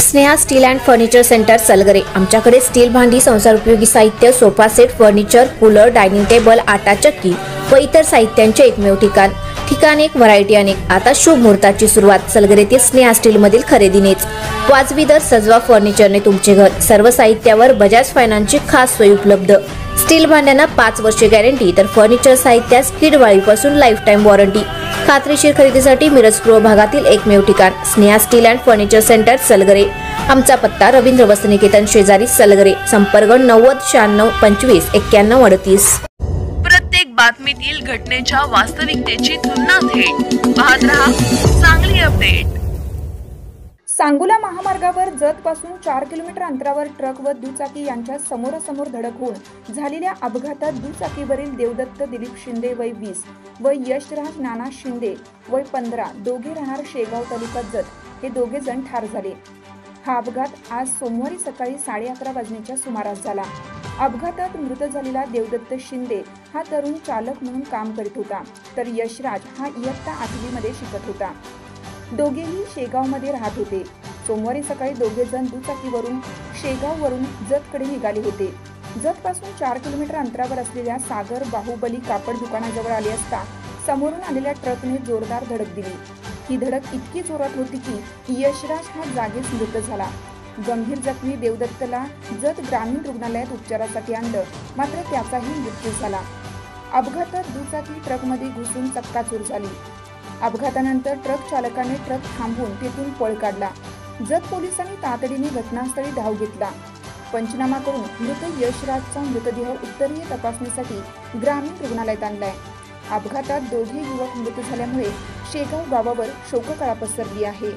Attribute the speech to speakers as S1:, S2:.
S1: Sneha steel and furniture centre Salgare. आमच्याकडे steel भांडी, संसार उपयोगी साहित्य, sofa set, furniture, cooler, dining table, आटा चक्की व इतर साहित्यांचे एकमेव ठिकाण एक, व्हरायटी अनेक। आता शुभ मुहूर्ताची सुरुवात सलगरेतील स्नेहा स्टील मधील खरेदीनेच। वाजवी दर, सजवा फर्निचरने तुमचे घर। सर्व साहित्यावर बजाज फायनान्सची खास सोय उपलब्ध। स्टील भांड्यांना 5 वर्षे गॅरंटी, तर फर्निचर साहित्यास किडवाळीपासून लाईफ टाइम वॉरंटी। खात्रीशीर खरेदीसाठी मिरज पूर्व भागातील एकमेव ठिकाण Sneha steel and furniture centre Salgare. आमचा पत्ता रवींद्र वस्त्रनिकेतन शेजारी सलगरे। संपर्क 90 96 25 91 38।
S2: प्रत्येक बातमीतील घटनेच्या वास्तविकतेची तुलना थेट पाहत रहा चांगली अपडेट।
S3: सांगोला महामार्गावर जत पासून 4 किलोमीटर अंतरावर ट्रक व दुचाकी यांच्या समोरासमोर धडक होऊन झालेल्या अपघातात दुचाकीवरील देवदत्त दिलीप शिंदे वय 20 व यशराज नाना शिंदे वय 15 दोघे राहणार शेगाव तालुका जत हे दोघे जण ठार झाले। हा अपघात आज सोमवारी सकाळी 11:30 वाजण्याच्या सुमारास झाला। अपघातात मृत झालेला देवदत्त शिंदे हा तरुण चालक म्हणून काम करीत होता, तर यशराज हा इयत्ता 8वी मध्ये शिकत होता। दोघेही शेगावमध्ये राहत होते। सोमवारी सकाळी दोघे जण दुचाकीवरून शेगाववरून जतकडे निघाले होते। जत पासून 4 किलोमीटर अंतरावर असलेल्या सागर बाहुबली कापड दुकानाजवळ आले असता समोरून आलेल्या ट्रकने जोरदार धडक दिली। ही धडक इतकी जोरात होती की यशराज हा जागीच मृत झाला। गंभीर जखमी देवदत्तला जत ग्रामीण रुग्णालयात उपचारासाठी आणलं, मात्र त्याचाही मृत्यू झाला। अपघातात दुचाकी ट्रकमध्ये घुसून चक्काचूर झाली। अपघातानंतर ट्रक चालकाने ट्रक थांबवून तेथून पळ काढला। जत पोलिसांनी तातडीने घटनास्थळी धाव घेतला। पंचनामा करून मृत यशराजचा मृतदेह उत्तरीय तपासणीसाठी ग्रामीण रुग्णालयात आणलाय। अपघातात दोघे युवक मृत झाल्यामुळे शेगाव गावावर शोककळा पसरली आहे।